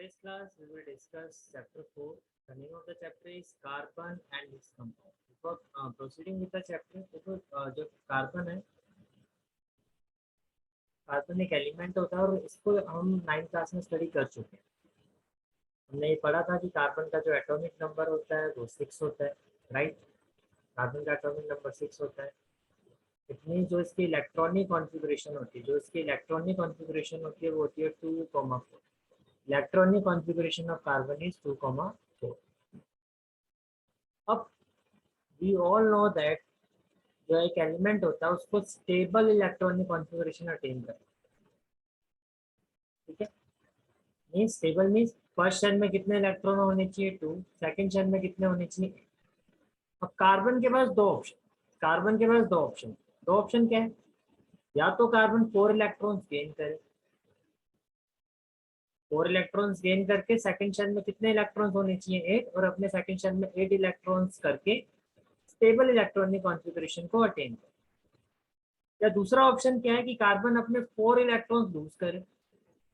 today's class we will discuss chapter 4. The name of the chapter is carbon and its compound. Before proceeding with the chapter, जो carbon है, carbon एक element होता है और इसको हम 9th क्लास में स्टडी कर चुके हैं। हमने ये पढ़ा था कि कार्बन का जो एटॉमिक नंबर होता है वो 6 होता है, राइट। कार्बन का एटॉमिक नंबर 6 होता है। इतनी जो इसकी इलेक्ट्रॉनिक कॉन्फ़िगरेशन होती है, वो होती है 2,4। Electronic configuration of carbon is 2,4। अब वी ऑल नो दैट जो एक एलिमेंट होता है उसको स्टेबल इलेक्ट्रॉनिक कॉन्फ़िगरेशन अटेन करना, ठीक है। Means stable means first shell में कितने इलेक्ट्रॉन होने चाहिए 2, सेकंड शेल में कितने होने चाहिए 8। अब कार्बन के पास दो ऑप्शन क्या है, या तो कार्बन 4 इलेक्ट्रॉन्स गेन करे, 4 इलेक्ट्रॉन्स गेन करके सेकंड शेल में कितने इलेक्ट्रॉन्स होने चाहिए 8, और अपने सेकंड शेल में 8 इलेक्ट्रॉन्स करके स्टेबल इलेक्ट्रॉनिक कॉन्फ़िगरेशन को अटेन करे। या दूसरा ऑप्शन क्या है कि कार्बन अपने 4 इलेक्ट्रॉन्स लूज करे,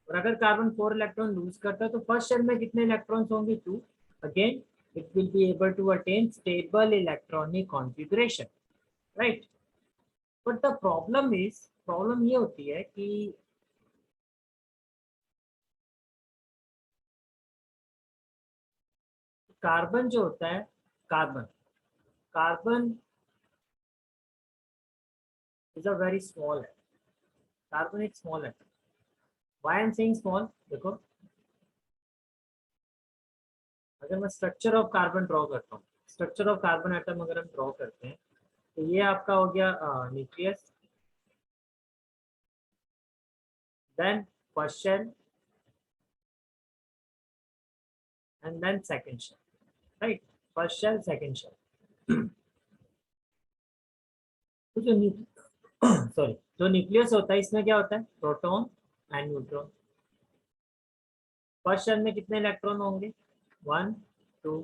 और अगर कार्बन 4 इलेक्ट्रॉन लूज करता है तो फर्स्ट शेल में कितने इलेक्ट्रॉन्स होंगे 2, again it will be able to attain stable electronic configuration, right. But the problem ये होती है कि कार्बन जो होता है, carbon is a very small है, कार्बन एक स्मॉल है। Why I am saying small, देखो अगर मैं स्ट्रक्चर ऑफ कार्बन ड्रॉ करता हूँ, स्ट्रक्चर ऑफ कार्बन एटम अगर हम ड्रॉ करते हैं तो ये आपका हो गया nucleus, then first shell and then second shell, right. First shell second shell. तो जो न्यूक्लियस होता है इसमें क्या होता है, proton and neutron. First shell में कितने इलेक्ट्रॉन होंगे 1 2,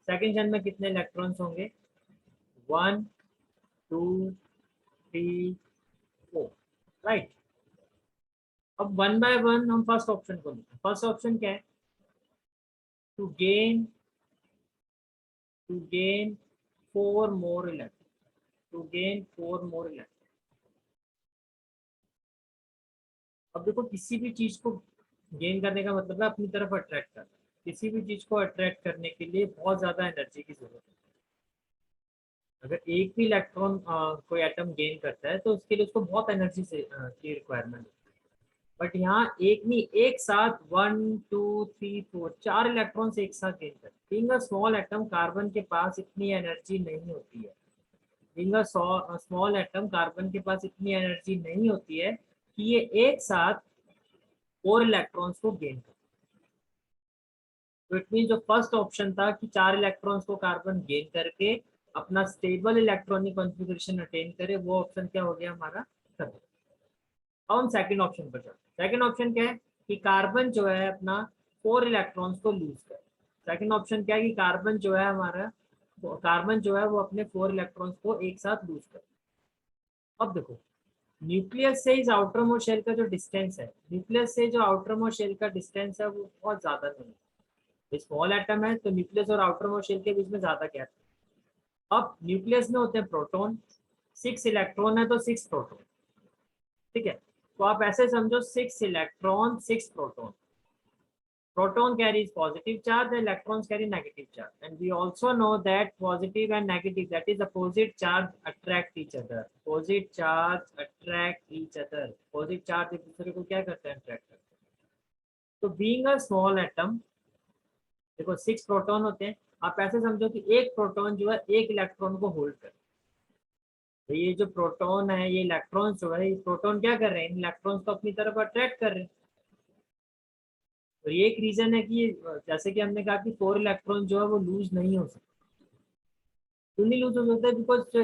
सेकंड शेल में कितने इलेक्ट्रॉन्स होंगे 1 2 3 4, राइट। अब 1 बाय 1 हम फर्स्ट ऑप्शन को लेते हैं। फर्स्ट ऑप्शन क्या है, टू गेन 4 more इलेक्ट्रॉन, अब देखो किसी भी चीज को गेन करने का मतलब है अपनी तरफ अट्रैक्ट करना। किसी भी चीज को अट्रैक्ट करने के लिए बहुत ज्यादा एनर्जी की जरूरत है। अगर एक भी इलेक्ट्रॉन कोई एटम गेन करता है तो उसके लिए उसको बहुत एनर्जी से की रिक्वायरमेंट है। बट यहाँ एक नहीं, एक साथ 1 2 3 4 4 इलेक्ट्रॉन्स एक साथ गेन करते हैं। Being a small atom carbon के पास इतनी एनर्जी नहीं होती है। Being a small atom carbon के पास इतनी एनर्जी नहीं होती है कि ये एक साथ 4 इलेक्ट्रॉन्स को गेन करे। तो इट मीन जो फर्स्ट ऑप्शन था कि 4 इलेक्ट्रॉन्स को कार्बन गेन करके अपना स्टेबल इलेक्ट्रॉनिक कॉन्फ़िगरेशन अटेन करे, वो ऑप्शन क्या हो गया हमारा खत्म। अब हम सेकंड ऑप्शन पर चलते हैं। सेकंड ऑप्शन क्या है कि कार्बन जो है अपना 4 इलेक्ट्रॉन्स को लूज करे। सेकंड ऑप्शन क्या है कि कार्बन जो है वो अपने 4 इलेक्ट्रॉन्स को एक साथ लूज करे। अब देखो न्यूक्लियस से इस आउटर मोस्ट शेल का जो डिस्टेंस है, न्यूक्लियस से जो आउटर मोस्ट शेल का डिस्टेंस है वो बहुत ज्यादा नहीं है। स्मॉल एटम है तो न्यूक्लियस और आउटर मोस्ट शेल के बीच में ज्यादा गैप है। अब न्यूक्लियस में होते हैं प्रोटॉन, 6 इलेक्ट्रॉन है तो 6 प्रोटॉन, ठीक है। तो आप ऐसे समझो 6 electron 6 proton. Proton carries positive charge and electrons carry negative charge. And we also know that positive and negative, that is opposite charge, attract each other. Opposite charge attract each other. Opposite charge एक दूसरे को क्या करते हैं, attract करते हैं। तो being a small atom, देखो 6 प्रोटॉन होते हैं। आप ऐसे समझो कि एक प्रोटॉन जो है एक इलेक्ट्रॉन को होल्ड कर, तो ये जो प्रोटॉन है, ये इलेक्ट्रॉन जो है, ये प्रोटॉन क्या कर रहे हैं, इन इलेक्ट्रॉन्स को अपनी तरफ अट्रैक्ट कर रहे हैं। तो ये एक रीजन है कि जैसे कि हमने कहा कि 4 इलेक्ट्रॉन जो है वो लूज नहीं हो सकते। क्यों नहीं लूज हो सकते, बिकॉज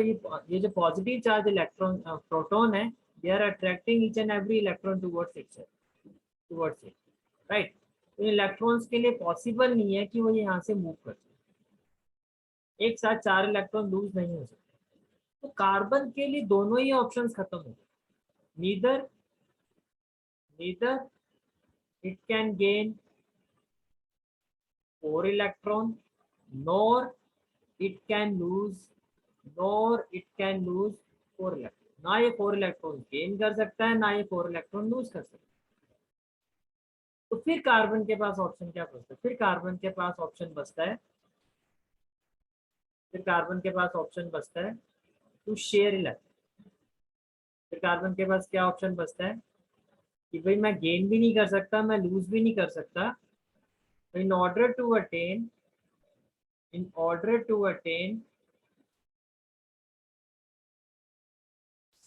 ये जो पॉजिटिव चार्ज इलेक्ट्रॉन प्रोटॉन है, they are attracting each and every electron towards it, right. तो इलेक्ट्रॉन्स के लिए पॉसिबल नहीं है कि वो यहाँ से मूव कर जाए। एक साथ 4 इलेक्ट्रॉन लूज नहीं हो सकते। तो कार्बन के लिए दोनों ही ऑप्शंस खत्म हो गए। Neither it can gain 4 electron, nor it can lose 4 electron. ना ये 4 इलेक्ट्रॉन गेन कर सकता है, ना ये 4 इलेक्ट्रॉन लूज कर सकता है। तो फिर कार्बन के पास ऑप्शन क्या बचता है? फिर कार्बन के पास ऑप्शन बचता है टू शेयर इलेक्ट्रॉन। फिर कार्बन के पास क्या ऑप्शन बचता है कि भाई मैं गेन भी नहीं कर सकता, मैं लूज भी नहीं कर सकता। In order to attain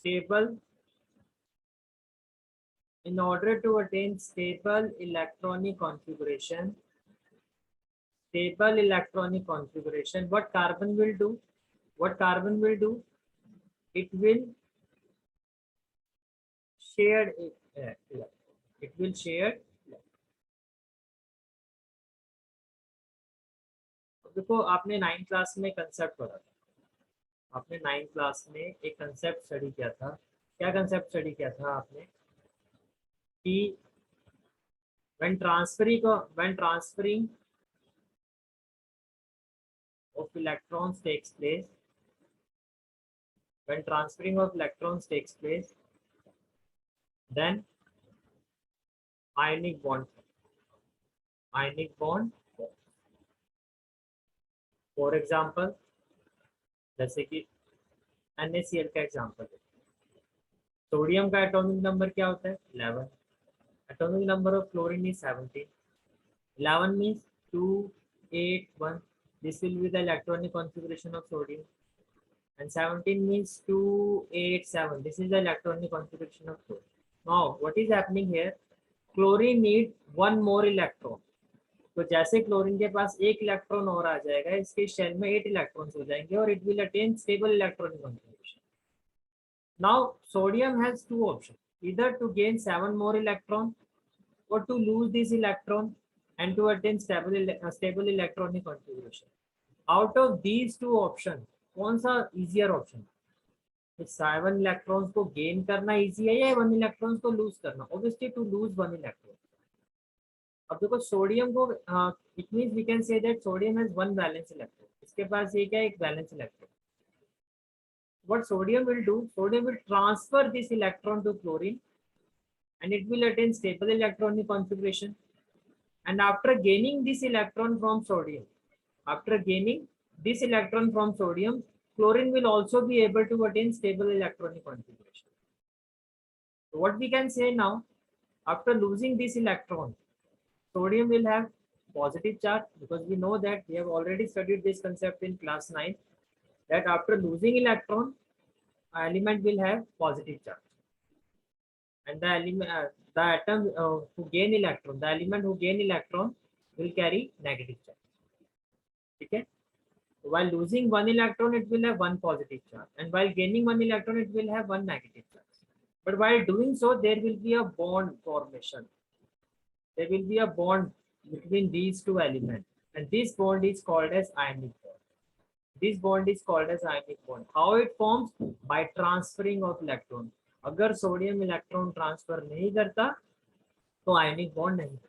stable in order to attain stable electronic configuration, what carbon will do? It will share it will share। देखो आपने 9th क्लास में कंसेप्ट पढ़ा था, आपने 9th क्लास में एक कंसेप्ट स्टडी किया था। क्या कंसेप्ट स्टडी किया था आपने कि when transferring of electrons takes place, then ionic bond for example जैसे कि NaCl का एग्जाम्पल है। सोडियम का एटॉमिक नंबर क्या होता है? 11। Atomic number of chlorine is 17। 11 means 2 8 1, this will be the electronic configuration of sodium, and 17 means 2 8 7, this is the electronic configuration of chlorine. Now what is happening here? Chlorine need one more electron। तो जैसे chlorine के पास एक electron और आ जाएगा, इसके shell में 8 electrons हो जाएंगे और it will attain stable electronic configuration. Now sodium has two option, either to gain 7 more electron or to lose this electron and to attain stable electronic configuration. Out of these two options कौन सा easier option? 7 electrons को gain करना easy है या 1 electrons को lose करना? Obviously to lose 1 electron. अब देखो सोडियम को it means we can say that sodium has one valence electron, इसके पास ये क्या है? एक valence electron. What sodium will do? Sodium will transfer this electron to chlorine and it will attain stable electronic configuration, and after gaining this electron from sodium, chlorine will also be able to attain stable electronic configuration. So what we can say now, after losing this electron, sodium will have positive charge, because we know that we have already studied this concept in class 9, that after losing electron, element will have positive charge, and the atom who gain electron, the element who gain electron will carry negative charge. Okay, while losing 1 electron it will have 1 positive charge, and while gaining 1 electron it will have 1 negative charge. But while doing so, there will be a bond formation, there will be a bond between these two elements, and this bond is called as ionic bond. How it forms? By transferring of electron. अगर sodium electron transfer नहीं करता तो ionic bond नहीं करता,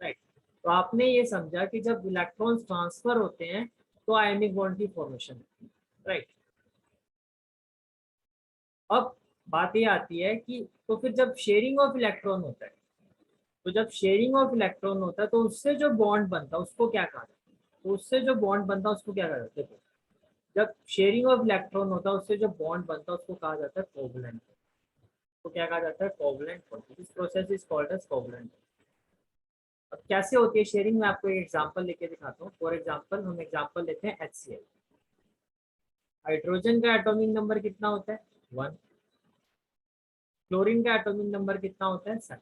right. तो आपने ये समझा कि जब इलेक्ट्रॉन्स ट्रांसफर होते हैं तो आयनिक बॉन्ड की फॉर्मेशन होती है, राइट। अब बात ये आती है कि तो फिर जब शेयरिंग ऑफ इलेक्ट्रॉन होता है, तो उससे जो बॉन्ड बनता है उसको क्या कहा जाता है? देखो, जब शेयरिंग ऑफ इलेक्ट्रॉन होता है उससे जो बॉन्ड बनता है उसको कहा जाता है कोवलेंट। तो क्या कहा जाता है? Covalent bond. This process is called as covalent. अब कैसे होती है शेयरिंग? मैं आपको एक एग्जांपल लेके दिखाता हूँ। फॉर एग्जांपल हम एग्जांपल लेते हैं HCl। हाइड्रोजन का एटॉमिक नंबर कितना होता है? 1। क्लोरीन का एटॉमिक नंबर कितना होता है? 7।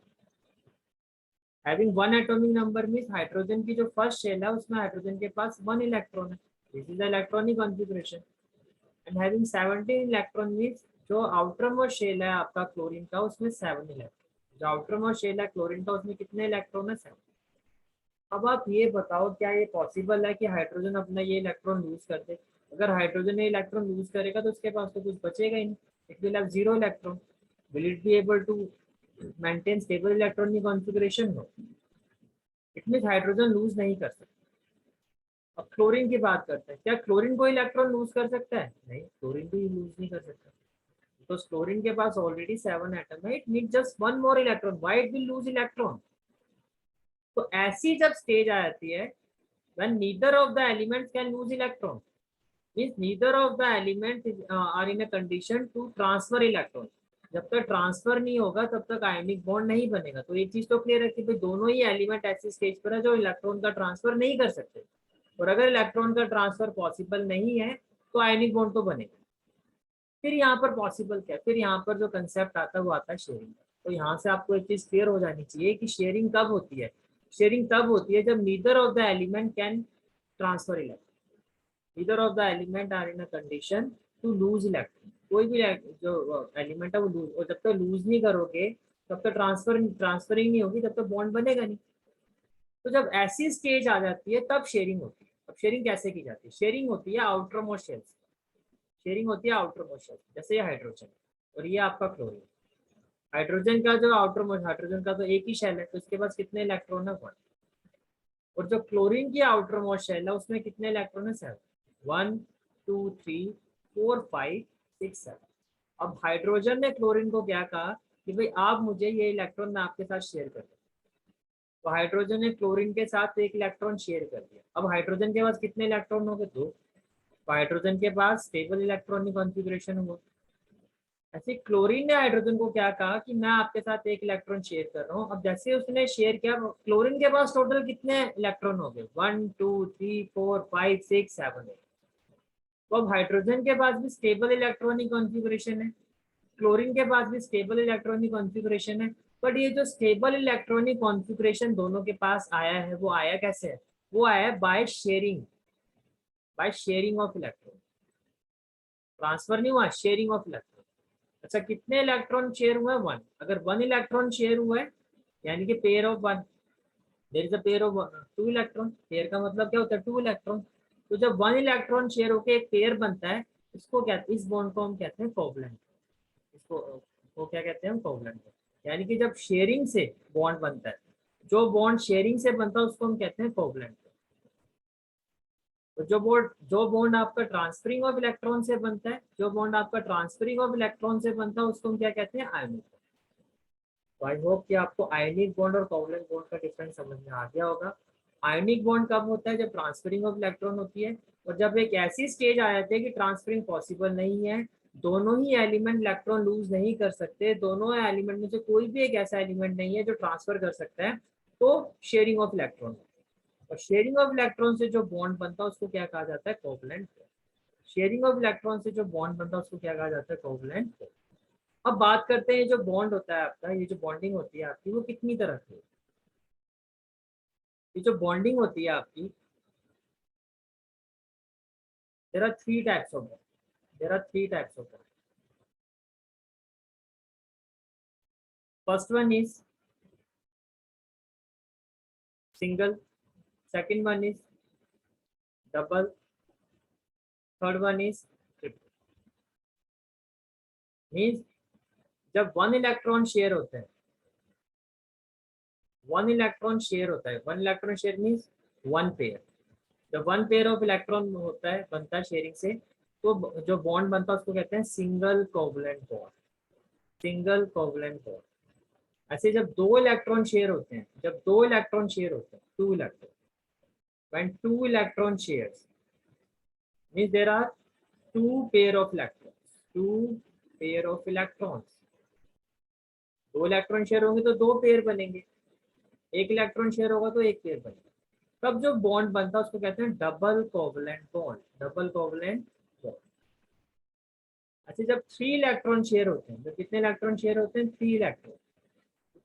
Having 1 atomic number means hydrogen की जो फर्स्ट शेल है उसमें हाइड्रोजन के पास 1 इलेक्ट्रॉन है, this is the electronic configuration. And having 17 electron means जो आउटर मोस्ट शेल है आपका क्लोरीन का उसमें 7 इलेक्ट्रॉन। जो आउटर मोस्ट शेल है क्लोरीन का उसमें कितने इलेक्ट्रॉन है? 7। अब आप ये बताओ, क्या ये पॉसिबल है कि हाइड्रोजन अपना ये इलेक्ट्रॉन लूज कर दे? अगर हाइड्रोजन ये इलेक्ट्रॉन लूज करेगा तो उसके पास तो कुछ बचेगा ही नहीं, it will have 0 electron. Will it be able to maintain stable electronic configuration? No, it means hydrogen lose नहीं कर सकता। अब क्लोरीन की बात करते हैं, क्या क्लोरीन को इलेक्ट्रॉन लूज कर सकता है? नहीं, क्लोरीन भी लूज नहीं कर सकता, तो क्लोरीन के पास ऑलरेडी 7 एटम है, it need just one more electron, why it will lose electron? तो ऐसी जब स्टेज आ जाती है when neither of the elements can lose electron, means neither of the elements are in a condition to transfer electron, जब तक transfer नहीं होगा तब तक आयनिक बॉन्ड नहीं बनेगा। तो ये चीज तो क्लियर है कि भाई दोनों ही एलिमेंट ऐसी स्टेज पर है जो इलेक्ट्रॉन का ट्रांसफर नहीं कर सकते, और अगर इलेक्ट्रॉन का ट्रांसफर पॉसिबल नहीं है तो आयनिक बॉन्ड तो बनेगा। फिर यहाँ पर पॉसिबल क्या है, फिर यहाँ पर जो कंसेप्ट आता है वो आता है शेयरिंग का। तो यहाँ से आपको एक चीज क्लियर हो जानी चाहिए कि शेयरिंग कब होती है। शेयरिंग तब होती है जब neither of the element can transfer electron, neither of the element are in a condition to lose electron. कोई भी जो एलिमेंट है वो लूज, और जब तक लूज नहीं करोगे तब तक ट्रांसफरिंग नहीं होगी, तब तक बॉन्ड बनेगा नहीं। तो जब ऐसी स्टेज आ जाती है तब शेयरिंग होती है। अब शेयरिंग कैसे की जाती है? शेयरिंग होती है आउटर मोस्ट शेल, शेयरिंग होती है आउटर मोस्ट शेल, जैसे ये हाइड्रोजन और ये आपका क्लोरीन। हाइड्रोजन का जो आउटर मोस्ट, हाइड्रोजन का तो एक ही शेल है, तो इसके पास कितने इलेक्ट्रॉन है? 1। और जो क्लोरीन की आउटर मोस्ट शेल है उसमें कितने इलेक्ट्रॉन है? 7। 1 2 3 4 5 6 7। अब हाइड्रोजन ने क्लोरीन को क्या कहा कि भाई आप मुझे ये इलेक्ट्रॉन मैं आपके साथ शेयर कर दूं। तो हाइड्रोजन ने क्लोरीन के साथ एक इलेक्ट्रॉन शेयर कर दिया। अब हाइड्रोजन के पास कितने इलेक्ट्रॉन हो गए? 2। तो हाइड्रोजन के पास स्टेबल इलेक्ट्रॉनिक कॉन्फ़िगरेशन हुआ। ऐसे क्लोरीन ने हाइड्रोजन को क्या कहा कि मैं आपके साथ एक इलेक्ट्रॉन शेयर कर रहा हूँ। अब जैसे उसने शेयर किया, क्लोरीन के पास टोटल कितने इलेक्ट्रॉन हो गए? 1 2 3 4 5 6 7 8। तो अब हाइड्रोजन के पास भी स्टेबल इलेक्ट्रॉनिक कॉन्फ़िगरेशन है, क्लोरीन के पास भी स्टेबल इलेक्ट्रॉनिक कॉन्फ़िगरेशन है। बट ये जो स्टेबल इलेक्ट्रॉनिक कॉन्फ़िगरेशन दोनों के पास आया है वो आया कैसे है? वो आया है by sharing of electron. Transfer नहीं हुआ, शेयरिंग ऑफ इलेक्ट्रॉन। अच्छा, कितने इलेक्ट्रॉन शेयर हुए? 1। अगर 1 इलेक्ट्रॉन शेयर हुआ है यानी कि pair of 1, there is a pair of 2 electron. Pair का मतलब क्या होता है? 2 इलेक्ट्रॉन। तो जब 1 इलेक्ट्रॉन शेयर होकर एक पेयर बनता है, इसको क्या, इस बॉन्ड को हम कहते हैं कोवलेंट। इसको वो क्या कहते हैं? हम कोवलेंट। यानी कि जब शेयरिंग से बॉन्ड बनता है, जो बॉन्ड शेयरिंग से बनता है उसको हम कहते हैं कोवलेंट। तो जो बॉन्ड आपका ट्रांसफरिंग ऑफ इलेक्ट्रॉन से बनता है, जो बॉन्ड आपका ट्रांसफरिंग ऑफ इलेक्ट्रॉन से बनता है उसको हम क्या कहते हैं? आयनिक। तो आई होप कि आपको आयनिक बॉन्ड और कोवलेंट बॉन्ड का डिफरेंस समझ में आ गया होगा। आयनिक बॉन्ड कब होता है? जब ट्रांसफरिंग ऑफ इलेक्ट्रॉन होती है, और जब एक ऐसी स्टेज आ जाती है कि ट्रांसफरिंग पॉसिबल नहीं है, दोनों ही एलिमेंट इलेक्ट्रॉन लूज नहीं कर सकते, दोनों एलिमेंट में से कोई भी एक ऐसा एलिमेंट नहीं है जो ट्रांसफर कर सकता है, तो शेयरिंग ऑफ इलेक्ट्रॉन। और शेयरिंग ऑफ इलेक्ट्रॉन से जो बॉन्ड बनता है उसको क्या कहा जाता है? कोवलेंट। शेयरिंग ऑफ इलेक्ट्रॉन से जो बॉन्ड बनता है उसको क्या कहा जाता है? कोवलेंट। अब बात करते हैं जो बॉन्ड होता है आपका, ये जो बॉन्डिंग होती है आपकी वो कितनी तरह की है? ये जो बॉन्डिंग होती है आपकी, there are three types of bond. There are three types of bond. First one is single, second one is double, third one is triple. Means जब वन इलेक्ट्रॉन शेयर होते हैं, वन इलेक्ट्रॉन शेयर होता है, one electron share means one pair. जब one pair of electron होता है, बनता है शेयरिंग से, तो जो बॉन्ड बनता है उसको कहते हैं single covalent bond. Single covalent bond. ऐसे जब दो इलेक्ट्रॉन शेयर होते हैं, जब दो इलेक्ट्रॉन शेयर होते हैं, two electron, when two electron shares means there are two pair of electrons, two pair of electrons. दो इलेक्ट्रॉन शेयर होंगे तो दो पेयर बनेंगे, एक इलेक्ट्रॉन शेयर होगा तो एक पेयर बनेगा। तब जो बॉन्ड बनता है उसको कहते हैं double covalent bond, double covalent bond. अच्छा, जब थ्री इलेक्ट्रॉन शेयर होते हैं, तो कितने इलेक्ट्रॉन शेयर होते हैं? Three electron.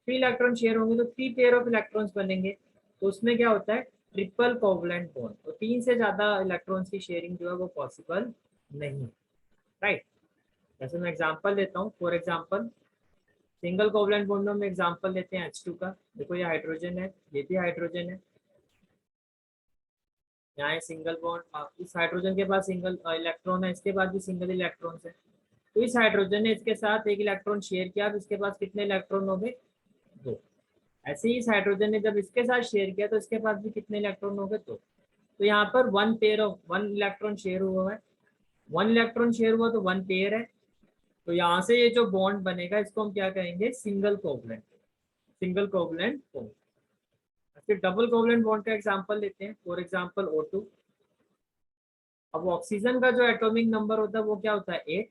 Three electron share होंगे तो थ्री पेयर ऑफ इलेक्ट्रॉन्स बनेंगे, तो उसमें क्या होता है? Triple covalent bond. तो तीन से ज्यादा इलेक्ट्रॉन्स की शेयरिंग जो है वो पॉसिबल नहीं, राइट। जैसे मैं एग्जांपल देता हूँ, for example single covalent bond में एग्जांपल लेते हैं H2 का। देखो ये हाइड्रोजन है, ये भी हाइड्रोजन है, यहाँ है सिंगल बॉन्ड। इस हाइड्रोजन के पास सिंगल इलेक्ट्रॉन है, इसके पास भी सिंगल इलेक्ट्रॉन है। तो इस हाइड्रोजन ने इसके साथ एक इलेक्ट्रॉन शेयर किया, अब इसके पास कितने इलेक्ट्रॉन हो गए? 2। ऐसे ही इस हाइड्रोजन ने जब इसके साथ शेयर किया तो इसके पास भी कितने इलेक्ट्रॉन हो गए? 2। तो यहाँ पर वन इलेक्ट्रॉन शेयर हुआ है, वन इलेक्ट्रॉन शेयर हुआ तो वन पेयर है। तो यहाँ से ये जो बॉन्ड बनेगा इसको हम क्या कहेंगे, single covalent, single covalent bond. फिर डबल कोवलेंट बॉन्ड का एग्जांपल लेते हैं, फॉर एग्जांपल O2। अब ऑक्सीजन का जो एटॉमिक नंबर होता है वो क्या होता है, 8।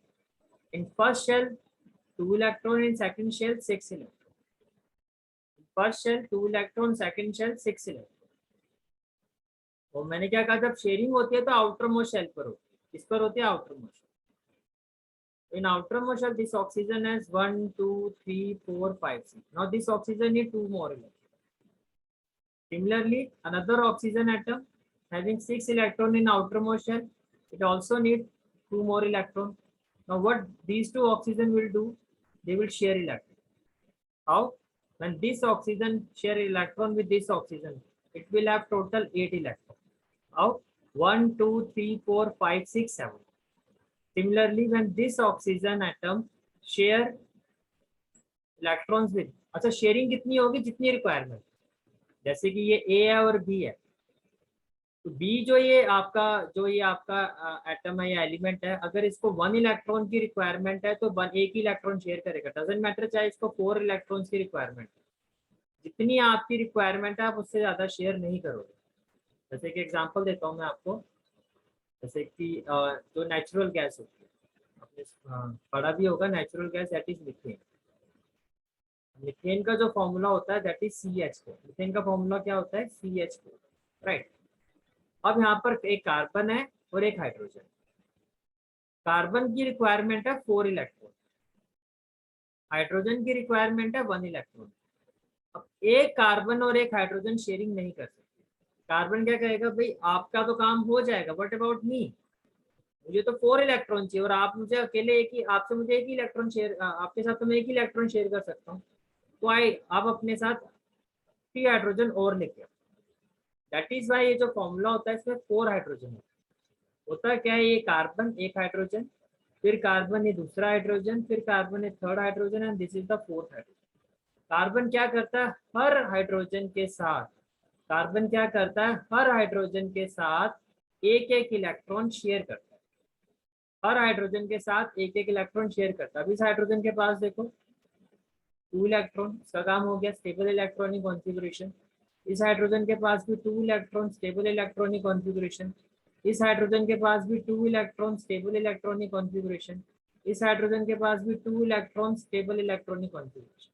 In first shell 2 electron, in second shell 6 electron. First shell 2 electron, second shell 6 electron. और मैंने क्या कहा, जब शेयरिंग होती है तो आउटर मोस्ट शेल पर होती है, किस पर होती है, outer most. In outermost shell, this oxygen has 1, 2, 3, 4, 5, 6. Now this oxygen needs 2 more electrons. Similarly, another oxygen atom having 6 electrons in outermost shell, it also needs 2 more electrons. Now what these two oxygen will do? They will share electron. How? When this oxygen share electron with this oxygen, it will have total 8 electrons. How? 1, 2, 3, 4, 5, 6, 7. Similarly, when this oxygen atom share electrons with, अच्छा sharing कितनी होगी, जितनी requirement. जैसे कि ये A है और B है, तो B जो ये आपका एटम है या एलिमेंट है, अगर इसको 1 इलेक्ट्रॉन की रिक्वायरमेंट है तो एक ही इलेक्ट्रॉन शेयर करेगा, डजेंट मैटर चाहे इसको 4 इलेक्ट्रॉन की रिक्वायरमेंट है। जितनी आपकी रिक्वायरमेंट है आप उससे ज्यादा शेयर नहीं करोगे। जैसे कि एग्जांपल देता हूँ मैं आपको, जैसे कि जो नेचुरल गैस होती है, आपने पढ़ा भी होगा, natural gas that is methane. Methane का जो फॉर्मूला होता है दैट इज CH4। मीथेन का फॉर्मूला क्या होता है, CH4, राइट। अब यहाँ पर एक कार्बन है और एक हाइड्रोजन। कार्बन की रिक्वायरमेंट है 4 इलेक्ट्रॉन, हाइड्रोजन की रिक्वायरमेंट है 1 इलेक्ट्रॉन। अब एक कार्बन और एक हाइड्रोजन शेयरिंग नहीं कर सकते। कार्बन क्या कहेगा, भाई आपका तो काम हो जाएगा, व्हाट अबाउट मी, मुझे तो 4 इलेक्ट्रॉन चाहिए और आप मुझे अकेले एक ही, आपसे मुझे एक ही इलेक्ट्रॉन शेयर, आपके साथ तो मैं एक ही इलेक्ट्रॉन शेयर कर सकता हूँ। तो आप अपने साथ 3 हाइड्रोजन और लेके आओ। दैट इज वाई ये जो फॉर्मूला होता है इसमें 4 हाइड्रोजन होता है। क्या है, ये कार्बन एक हाइड्रोजन, फिर कार्बन ये दूसरा हाइड्रोजन, फिर कार्बन ये third hydrogen and this is the fourth hydrogen. Carbon क्या करता है, हर हाइड्रोजन के साथ, कार्बन क्या करता है, हर हाइड्रोजन के साथ एक एक इलेक्ट्रॉन शेयर करता है, हर हाइड्रोजन के साथ एक एक इलेक्ट्रॉन शेयर करता है। अब इस हाइड्रोजन के पास देखो 2 इलेक्ट्रॉन, इसका काम हो गया स्टेबल इलेक्ट्रॉनिक कॉन्फ़िगरेशन। इस हाइड्रोजन के पास भी 2 इलेक्ट्रॉन, स्टेबल इलेक्ट्रॉनिक कॉन्फ़िगरेशन। इस हाइड्रोजन के पास भी 2 इलेक्ट्रॉन, स्टेबल इलेक्ट्रॉनिक कॉन्फ़िगरेशन। इस हाइड्रोजन के पास भी 2 इलेक्ट्रॉन, स्टेबल इलेक्ट्रॉनिक कॉन्फ़िगरेशन।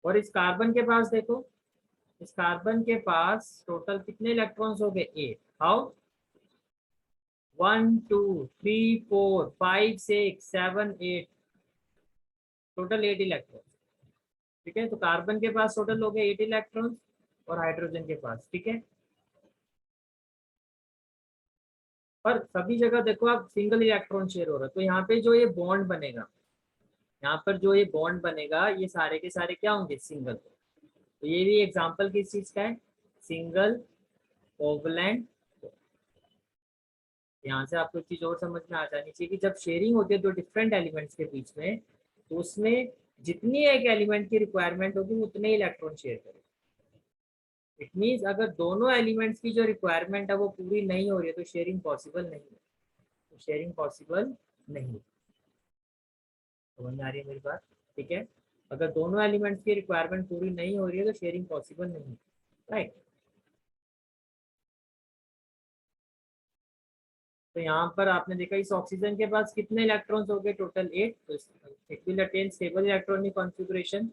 और इस कार्बन के पास देखो, इस कार्बन के पास टोटल कितने इलेक्ट्रॉन्स हो गए, 8। How, 1, 2, 3, 4, 5, 6, 7, 8, total 8 electron. ठीक है, तो कार्बन के पास टोटल हो गए 8 इलेक्ट्रॉन और हाइड्रोजन के पास, ठीक है। पर सभी जगह देखो आप सिंगल इलेक्ट्रॉन शेयर हो रहा है, तो यहाँ पे जो ये बॉन्ड बनेगा, यहाँ पर जो ये बॉन्ड बनेगा ये सारे के सारे क्या होंगे, सिंगल। तो ये भी एग्जांपल किस चीज का है, सिंगल कोवलेंट। यहाँ से आपको एक चीज और समझ में आ जानी चाहिए कि जब शेयरिंग होती है दो डिफरेंट एलिमेंट्स के बीच में, तो उसमें जितनी एक एलिमेंट की रिक्वायरमेंट होगी उतने इलेक्ट्रॉन शेयर करें। इट मीन्स अगर दोनों एलिमेंट्स की जो रिक्वायरमेंट है वो पूरी नहीं हो रही है तो शेयरिंग पॉसिबल नहीं है, तो शेयरिंग पॉसिबल नहीं है। समझ में आ रही है मेरी बात, ठीक है। अगर दोनों एलिमेंट्स की रिक्वायरमेंट पूरी नहीं हो रही है तो शेयरिंग पॉसिबल नहीं है, राइट। तो यहाँ पर आपने देखा इस ऑक्सीजन के पास कितने इलेक्ट्रॉन्स हो गए, टोटल 8। तो it will attain stable electronic configuration.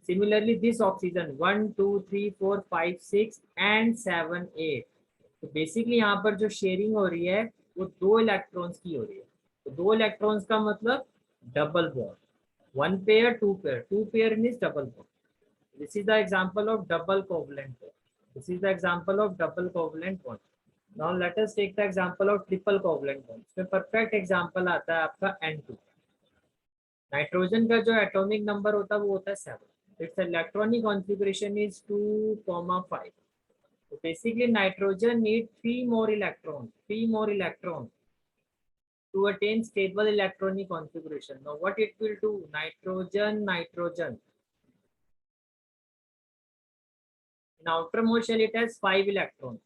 Similarly this oxygen 1, 2, 3, 4, 5, 6 and 7, 8। तो बेसिकली यहाँ पर जो शेयरिंग हो रही है वो 2 इलेक्ट्रॉन्स की हो रही है। तो 2 इलेक्ट्रॉन्स का मतलब double bond, 1 pair 2 pair, 2 pair means double bond. This is the example of double covalent bond. This is the example of double covalent bond. Now let us take the example of triple covalent bond. इसमें perfect example आता है आपका N2। Nitrogen का जो atomic number होता है वो होता है 7। It's electronic configuration is 2,5। तो basically nitrogen need 3 more electrons, 3 more electrons to attain stable electronic configuration. Now what it will do, nitrogen in outermost shell it has 5 electrons,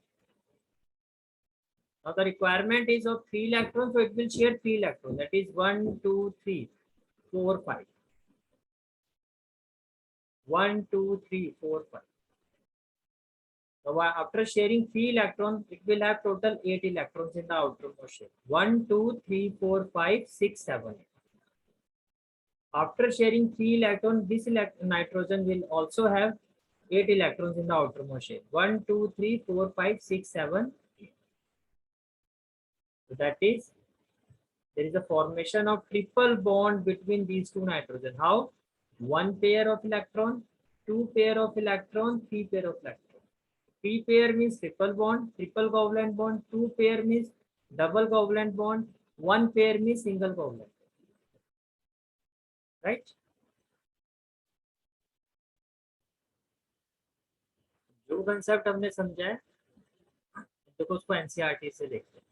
Now the requirement is of 3 electrons, so it will share 3 electrons. That is 1, 2, 3, 4, 5. 1, 2, 3, 4, 5. So after sharing 3 electrons, it will have total 8 electrons in the outermost shell. 1, 2, 3, 4, 5, 6, 7, 8. After sharing 3 electrons, this nitrogen will also have 8 electrons in the outermost shell. 1, 2, 3, 4, 5, 6, 7, 8. So that is, there is a formation of triple bond between these two nitrogen. How? 1 pair of electron, 2 pair of electron, 3 pair of electron. 3 pair means triple bond, triple covalent bond. 2 pair means double covalent bond. 1 pair means single covalent. Right? जो concept हमने समझा है, देखो उसको NCERT से देखते हैं।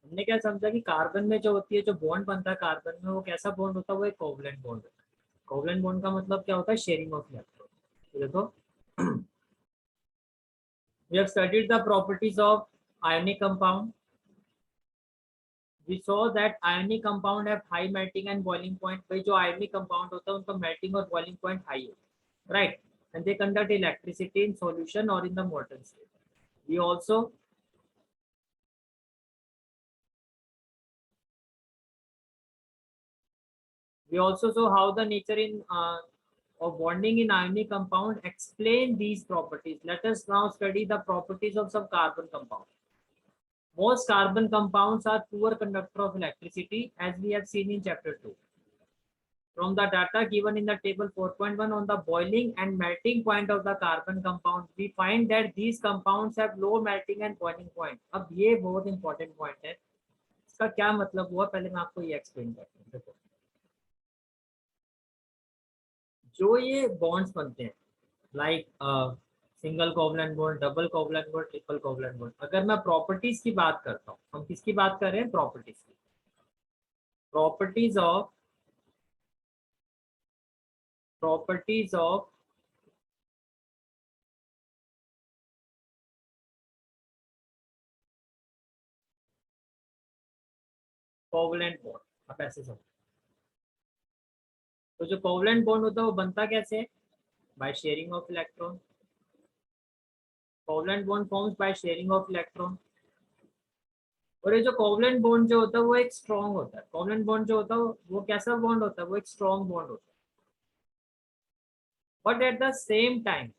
हमने क्या समझा कि कार्बन में जो होती है, जो बॉन्ड बनता है कार्बन में, वो कैसा बॉन्ड होता है? वो एक कोवलेंट बॉन्ड होता है। कोवलेंट बॉन्ड का मतलब क्या होता है? Sharing of electron. तो देखो, we have studied the properties of ionic compound. We saw that ionic compound have high melting and boiling point. भाई जो ionic compound होता है उनका melting और boiling point high होता है, right? And they conduct electricity in solution or in the molten state. We also saw how the nature of bonding in ionic compound explain these properties. Let us now study the properties of some carbon compound. Most carbon compounds are poor conductor of electricity, as we have seen in chapter 2. From the data given in the table 4.1 on the boiling and melting point of the carbon compound, we find that these compounds have low melting and boiling point. अब ये बहुत important point है, इसका क्या मतलब हुआ पहले मैं आपको ये explain करता हूँ। देखो, जो ये bonds बनते हैं, like single covalent bond, double covalent bond, triple covalent bond, अगर मैं प्रॉपर्टीज की बात करता हूँ, हम किसकी बात कर रहे हैं? प्रॉपर्टीज की। Properties of covalent bond. आप ऐसे समझो, तो जो कोवलेंट बॉन्ड होता है वो बनता कैसे है? By sharing of electron. Covalent bond forms by sharing of electron. और ये जो कोवलेंट बॉन्ड जो होता है वो एक स्ट्रॉन्ग होता है। कोवलेंट बॉन्ड जो होता है वो कैसा बॉन्ड होता है? वो एक स्ट्रॉन्ग बॉन्ड होता है। But at the same time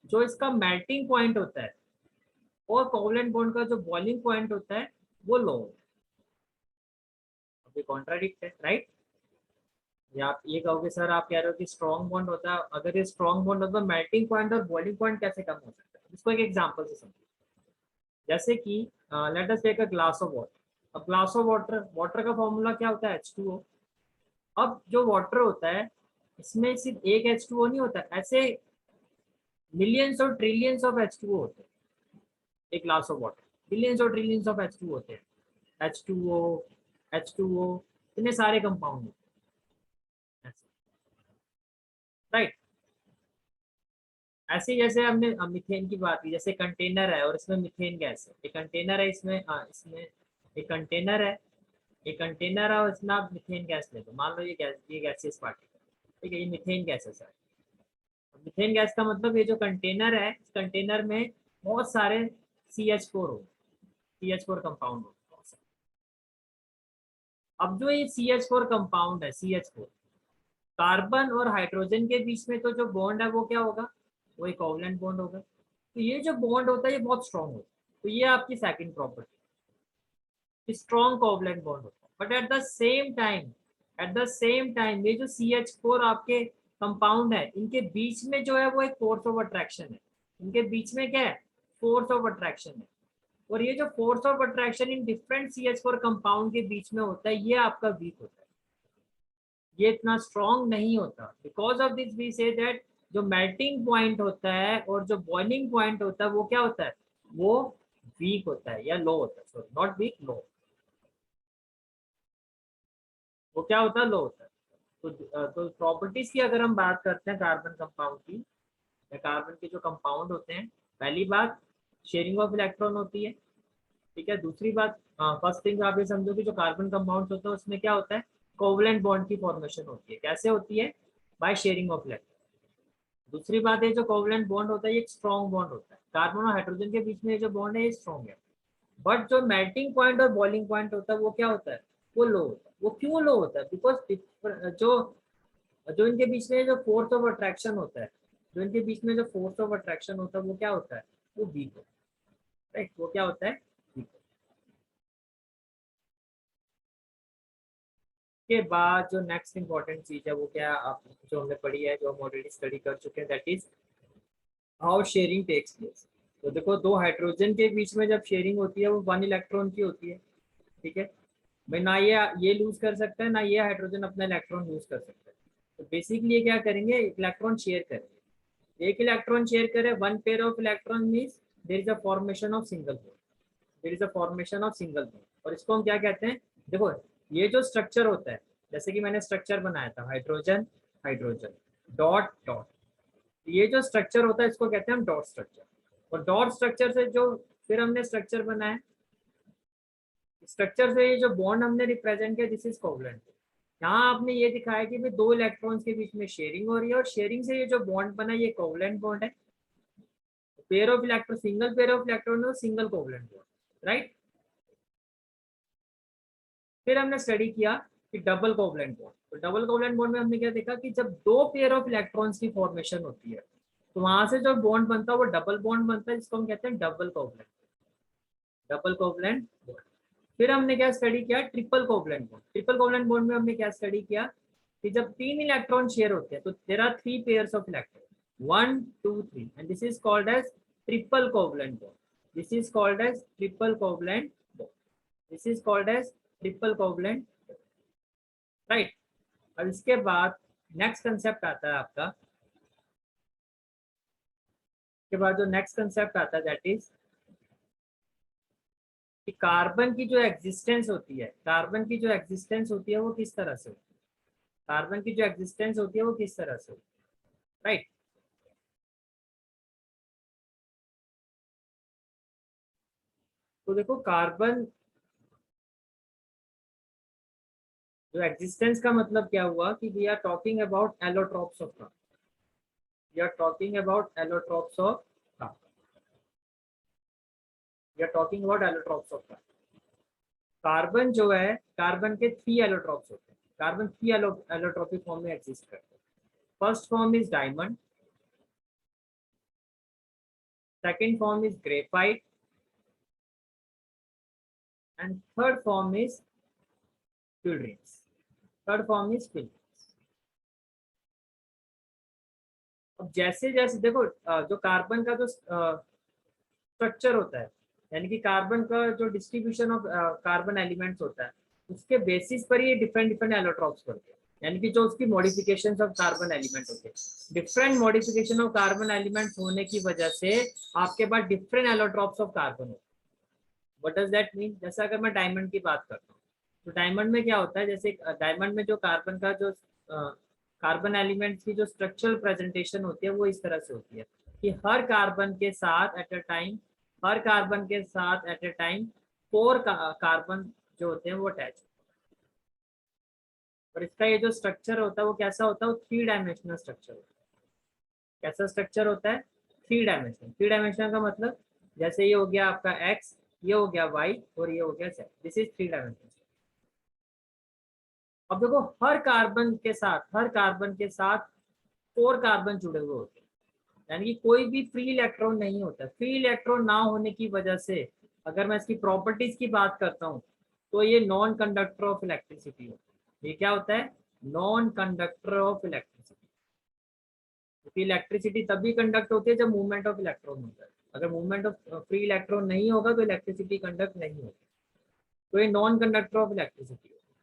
जो इसका मेल्टिंग पॉइंट होता है और कोवलेंट बॉन्ड का जो बॉइलिंग पॉइंट होता है वो लो होता है। अभी कॉन्ट्राडिक्ट है, राइट? या आप ये कहोगे सर आप कह रहे हो कि स्ट्रॉन्ग बॉन्ड होता है, अगर ये स्ट्रॉन्ग बॉन्ड होता है मेल्टिंग पॉइंट और बॉइलिंग पॉइंट कैसे कम हो सकता है? इसको एक एग्जांपल से समझिए। जैसे कि let us take a glass of water. अब ग्लास ऑफ वाटर, वाटर का फॉर्मूला क्या होता है? H2O। अब जो वाटर होता है इसमें सिर्फ एक H2O नहीं होता, ऐसे मिलियंस और ट्रिलियंस ऑफ H2O होते हैं एक ग्लास ऑफ वाटर। बिलियंस और ट्रिलियंस ऑफ H2O होते हैं। H2O, H2O, इतने सारे कंपाउंड होते हैं, राइट? ऐसे ही जैसे हमने मीथेन की बात की, जैसे कंटेनर है और इसमें मीथेन गैस है। एक कंटेनर है, इसमें इसमें एक कंटेनर है, एक कंटेनर है और इसमें आप मीथेन गैस ले लो। मान लो ये गैस, ये गैसियस पार्टिकल, ठीक है, ये मीथेन गैस है सर। मीथेन गैस का मतलब ये जो कंटेनर है, इस कंटेनर में बहुत सारे CH4 हो, CH4 कंपाउंड हो। अब जो ये CH4 कंपाउंड है, CH4, कार्बन और हाइड्रोजन के बीच में तो जो बॉन्ड है वो क्या होगा? वो एक कोवलेंट बॉन्ड होगा। तो ये जो बॉन्ड होता है ये बहुत स्ट्रॉन्ग होता है। तो ये आपकी second property, strong covalent bond होता है। But at the same time, ये जो CH4 आपके कंपाउंड है, इनके बीच में जो है वो एक फोर्स ऑफ अट्रैक्शन है। इनके बीच में क्या है? फोर्स ऑफ अट्रैक्शन है। और ये जो force of attraction in different CH4 compound के बीच में होता है, ये आपका वीक होता है, ये इतना स्ट्रॉन्ग नहीं होता। Because of this we say that जो मेल्टिंग पॉइंट होता है और जो बॉइलिंग पॉइंट होता है वो क्या होता है? वो वीक होता है या लो होता है। सॉरी, नॉट वीक, लो। वो क्या होता है? लो होता है। तो प्रॉपर्टीज की अगर हम बात करते हैं कार्बन कंपाउंड की, या कार्बन के जो कंपाउंड होते हैं, पहली बात शेयरिंग ऑफ इलेक्ट्रॉन होती है। ठीक है। दूसरी बात, फर्स्ट थिंग आप ये समझो कि जो कार्बन कंपाउंड्स होते हैं उसमें क्या होता है, कोवलेंट बॉन्ड की फॉर्मेशन होती है। कैसे होती है? By sharing of electron. दूसरी बात है, जो कोवलेंट बॉन्ड होता है ये एक स्ट्रॉन्ग बॉन्ड होता है, कार्बन और हाइड्रोजन के बीच में जो बॉन्ड है ये स्ट्रॉन्ग है। बट जो मेल्टिंग पॉइंट और बॉइलिंग पॉइंट होता है वो क्या होता है, वो लो होता है। वो क्यों लो होता है? बिकॉज जो जो इनके बीच में जो फोर्स ऑफ अट्रैक्शन होता है, जो इनके बीच में जो फोर्स ऑफ अट्रैक्शन होता है वो क्या होता है, वो वीक होता है। राइट, वो क्या होता है, वीक। के बाद जो नेक्स्ट इंपॉर्टेंट चीज है वो क्या, आप जो हमने पढ़ी है, जो हम ऑलरेडी स्टडी कर चुके हैं, that is how sharing takes place. तो देखो, दो हाइड्रोजन के बीच में जब शेयरिंग होती है वो 1 इलेक्ट्रॉन की होती है। ठीक है भाई, ना ये लूज कर सकता है, ना ये हाइड्रोजन अपना इलेक्ट्रॉन लूज कर सकता है। तो बेसिकली ये क्या करेंगे, एक इलेक्ट्रॉन शेयर करेंगे। एक इलेक्ट्रॉन शेयर करे, one pair of electron means there is a formation of single bond. There is a formation of single bond, और इसको हम क्या कहते हैं? देखो, ये जो स्ट्रक्चर होता है, जैसे कि मैंने स्ट्रक्चर बनाया था, हाइड्रोजन हाइड्रोजन डॉट डॉट, ये जो स्ट्रक्चर होता है इसको कहते हैं हम डॉट स्ट्रक्चर। और डॉट स्ट्रक्चर से जो फिर हमने स्ट्रक्चर बनाया, स्ट्रक्चर से ये जो बॉन्ड हमने रिप्रेजेंट किया, दिस इज कोवलेंट। यहाँ आपने ये दिखाया कि भाई दो इलेक्ट्रॉन्स के बीच में शेयरिंग हो रही है, और शेयरिंग से ये जो बॉन्ड बना ये कोवलेंट बॉन्ड है। Pair of electron, single pair of electron हो, सिंगल कोवलेंट बॉन्ड, राइट। फिर हमने स्टडी किया कि डबल कोवलेंट बॉन्ड। तो डबल कोवलेंट बॉन्ड में हमने क्या देखा कि जब दो पेयर ऑफ इलेक्ट्रॉन्स की फॉर्मेशन होती है तो वहां से जो बॉन्ड बनता है वो डबल बॉन्ड बनता है, जिसको हम कहते हैं double covalent, double covalent bond. फिर हमने क्या स्टडी किया, triple covalent bond. Triple covalent bond में हमने क्या स्टडी किया कि जब 3 इलेक्ट्रॉन शेयर होते हैं तो there are 3 pairs of electron, 1 2 3, and this is called as triple covalent bond. This is called as triple covalent bond. This is called as triple covalent, right. अब इसके बाद नेक्स्ट कंसेप्ट आता है आपका, के बाद जो नेक्स्ट कंसेप्ट आता है दैट इज कि कार्बन की जो एग्जिस्टेंस होती है, कार्बन की जो एग्जिस्टेंस होती है वो किस तरह से होती है, कार्बन की जो एग्जिस्टेंस होती है वो किस तरह से होती है, राइट। तो देखो, कार्बन जो एग्जिस्टेंस का मतलब क्या हुआ कि we are talking about allotropes of carbon, we are talking about allotropes of carbon, we are talking about allotropes of carbon. Carbon जो है, कार्बन के 3 एलोट्रॉप्स होते हैं। कार्बन 3 एलोट्रॉपिक फॉर्म में एग्जिस्ट करते हैं। First form is diamond, second form is graphite, and third form is fullerenes. Third form is fullerenes. अब जैसे जैसे देखो, जो कार्बन का जो स्ट्रक्चर होता है, यानी कि कार्बन का जो डिस्ट्रीब्यूशन ऑफ कार्बन एलिमेंट्स होता है, उसके बेसिस पर ये डिफरेंट डिफरेंट एलोट्रॉप्स करते हैं। यानी कि जो उसकी मॉडिफिकेशन ऑफ कार्बन एलिमेंट होते हैं, different modification of carbon elements होने की वजह से आपके पास डिफरेंट एलोट्रॉप्स ऑफ कार्बन होते हैं। What does that mean? जैसे अगर मैं डायमंड की बात करता हूँ, तो डायमंड में क्या होता है, जैसे डायमंड में जो कार्बन का जो कार्बन एलिमेंट्स की जो स्ट्रक्चरल प्रेजेंटेशन होती है वो इस तरह से होती है कि हर कार्बन के साथ at a time, her carbon के साथ एट अ टाइम 4 कार्बन जो होते हैं वो अटैच। और इसका ये जो स्ट्रक्चर होता है वो कैसा होता है, वो 3 डायमेंशनल स्ट्रक्चर होता है। कैसा स्ट्रक्चर होता है? 3 डायमेंशनल। 3 डायमेंशनल का मतलब, जैसे ये हो गया आपका एक्स, ये हो गया वाई, और ये हो गया जेड। This is 3 dimensional. अब देखो, हर कार्बन के साथ, हर कार्बन के साथ 4 कार्बन जुड़े हुए होते हैं, यानी कि कोई भी फ्री इलेक्ट्रॉन नहीं होता। फ्री इलेक्ट्रॉन ना होने की वजह से, अगर मैं इसकी प्रॉपर्टीज की बात करता हूँ, तो ये नॉन कंडक्टर ऑफ इलेक्ट्रिसिटी होता है। ये क्या होता है? Non conductor of electricity. क्योंकि इलेक्ट्रिसिटी तभी कंडक्ट होती है जब मूवमेंट ऑफ इलेक्ट्रॉन होता है। अगर मूवमेंट ऑफ फ्री इलेक्ट्रॉन नहीं होगा तो इलेक्ट्रिसिटी कंडक्ट नहीं होगी। तो ये नॉन कंडक्टर ऑफ इलेक्ट्रिसिटी होता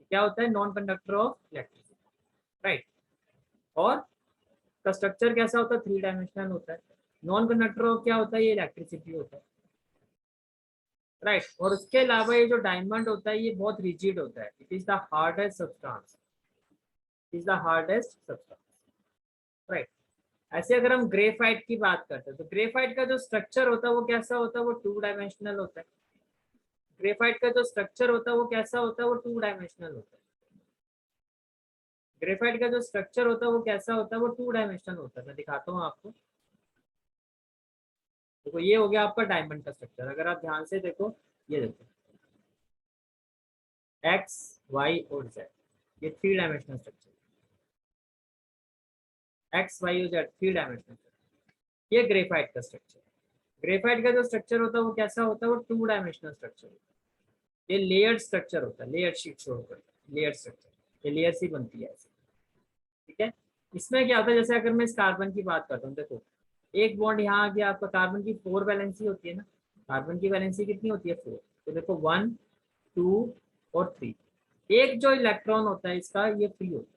है। क्या होता है? Non conductor of electricity, right. और का स्ट्रक्चर कैसा होता है? 3 डायमेंशनल होता है। नॉन कंडक्टर ऑफ क्या होता है? ये इलेक्ट्रिसिटी होता है, राइट। और उसके अलावा ये जो डायमंड होता है ये बहुत रिजिड होता है। It is the hardest substance, is the hardest substance, right. ऐसे अगर हम ग्रेफाइट की बात करते हैं तो ग्रेफाइट का जो स्ट्रक्चर होता है वो कैसा होता है, वो 2 डायमेंशनल होता है। ग्रेफाइट का जो स्ट्रक्चर होता है वो कैसा होता है, वो 2 डायमेंशनल होता है। ग्रेफाइट का जो स्ट्रक्चर होता है वो कैसा होता है, वो 2 डायमेंशनल होता है। मैं दिखाता हूँ आपको। देखो ये हो गया आपका डायमंड का स्ट्रक्चर। अगर आप ध्यान से देखो, ये देखो एक्स वाई और जेड, ये 3 डायमेंशनल स्ट्रक्चर, एक्स वाई और जेड 3 डायमेंशनल। ये ग्रेफाइट का स्ट्रक्चर। ग्रेफाइट का जो स्ट्रक्चर होता है वो कैसा होता है, वो 2 डायमेंशनल स्ट्रक्चर होता है। ये लेयर्ड स्ट्रक्चर होता है, लेयर शीट शो होता है, लेयर स्ट्रक्चर, ये लेयर सी बनती है ऐसे। ठीक है। इसमें क्या होता है, जैसे अगर मैं इस कार्बन की बात करता हूँ, देखो एक बॉन्ड यहाँ आ गया आपका, कार्बन की 4 वैलेंसी होती है ना, कार्बन की वैलेंसी कितनी होती है 4। तो देखो 1 2 और 3, एक जो इलेक्ट्रॉन होता है इसका ये फ्री होता है,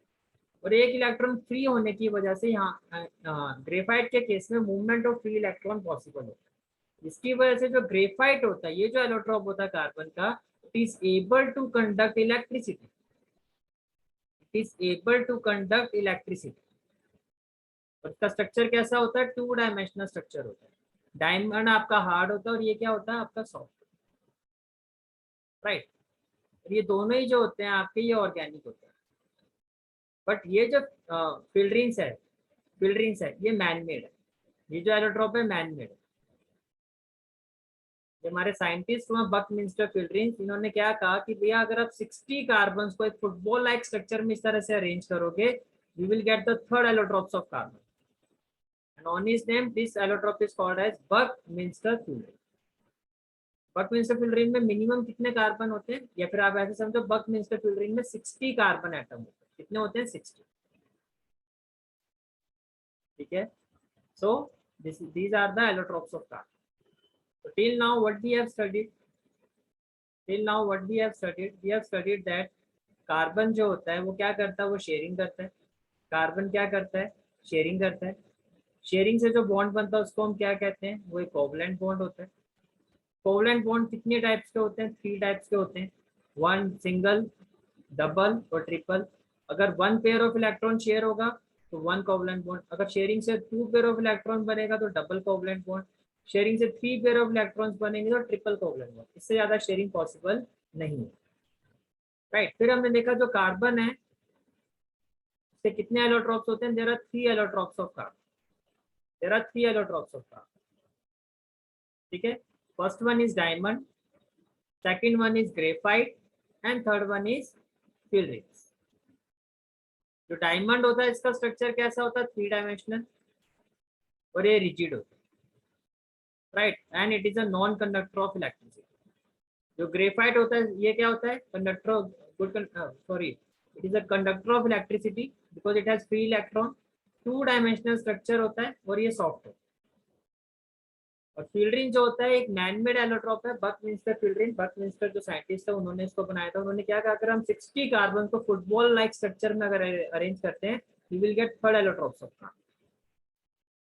और एक इलेक्ट्रॉन फ्री होने की वजह से यहाँ ग्रेफाइट के केस में movement of free electron possible होता है। इसकी वजह से जो ग्रेफाइट होता है, ये जो एलोट्रॉप होता है कार्बन का, it is able to conduct electricity, it is able to conduct electricity. और इसका स्ट्रक्चर कैसा होता है, 2 डायमेंशनल स्ट्रक्चर होता है। डायमंड आपका हार्ड होता है और ये क्या होता है आपका सॉफ्ट, राइट। और ये दोनों ही जो होते हैं आपके, ये ऑर्गेनिक होते हैं। बट ये जो फिल्ड्रिंग्स है, फिल्ड्रिंग्स है, ये मैनमेड है। ये जो एलोट्रॉप है मैनमेड है। जो हमारे साइंटिस्ट हुआ बकमिंस्टर फिल्ड्रिंग्स, इन्होंने क्या कहा कि भैया अगर आप 60 कार्बन को एक फुटबॉल लाइक स्ट्रक्चर में इस तरह से अरेंज करोगे, you will get the third allotropes of carbon, and on his name this allotrope is called as Buckminster fullerene. Buckminster fullerene में मिनिमम कितने कार्बन होते हैं, या फिर आप ऐसे समझो बकमिंस्टर फिल्ड्रिंग में 60 कार्बन एटम होते हैं। कितने होते हैं, 60। ठीक है। सो these are the allotropes of carbon. So till now what we have studied, till now what we have studied that carbon जो होता है वो क्या करता है, वो शेयरिंग करता है। कार्बन क्या करता है, शेयरिंग करता है। शेयरिंग से जो बॉन्ड बनता है उसको हम क्या कहते हैं, वो एक कोवलेंट बॉन्ड होता है। कोवलेंट बॉन्ड कितने टाइप्स के होते हैं, 3 टाइप्स के होते हैं, वन सिंगल, डबल और ट्रिपल। अगर 1 पेयर ऑफ इलेक्ट्रॉन शेयर होगा तो 1 कोवलेंट बॉन्ड, अगर शेयरिंग से 2 पेयर ऑफ इलेक्ट्रॉन बनेगा तो डबल कोवलेंट बॉन्ड, शेयरिंग से 3 पेयर ऑफ इलेक्ट्रॉन्स बनेंगे तो ट्रिपल कोवलेंट बॉन्ड। इससे ज्यादा शेयरिंग पॉसिबल नहीं है, राइट। फिर हमने देखा जो कार्बन है उससे कितने एलोट्रॉप्स होते हैं, there are 3 allotropes of carbon, there are 3 allotropes of carbon. ठीक है। First one is diamond, second one is graphite, and third one is fullerenes. जो डायमंड होता है इसका स्ट्रक्चर कैसा होता है, 3 डायमेंशनल, और ये रिजिड होता है, right, and it is a non conductor of electricity. जो ग्रेफाइट होता है ये क्या होता है, conductor of sorry, it is a conductor of electricity because it has free electron, 2 dimensional structure होता है और ये सॉफ्ट है। और फिल्ड्रिंग जो होता है एक मैनमेड एलोट्रॉप है, बकमिंस्टर फिल्ड्रिंग। बकमिंस्टर जो साइंटिस्ट है उन्होंने इसको बनाया था। उन्होंने क्या कहा, अगर हम 60 कार्बन को फुटबॉल लाइक स्ट्रक्चर में अगर अरेंज करते हैं, you will gate third allotropes of carbon.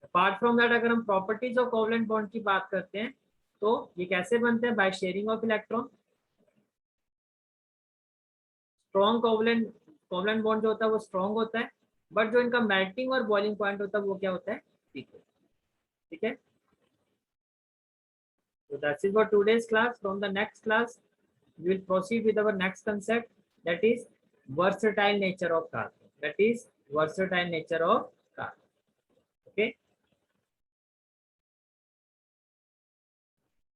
Apart from that, अगर हम प्रॉपर्टीज ऑफ कोवलेंट बॉन्ड की बात करते हैं तो ये कैसे बनते हैं, by sharing of electron. Strong covalent, covalent bond जो होता है वो स्ट्रॉन्ग होता है, बट जो इनका मेल्टिंग और बॉइलिंग पॉइंट होता है वो क्या होता है, वीक होता है। ठीक है। So that's it for today's class. From the next class, we will proceed with our next concept, that is versatile nature of carbon. That is versatile nature of carbon. Okay.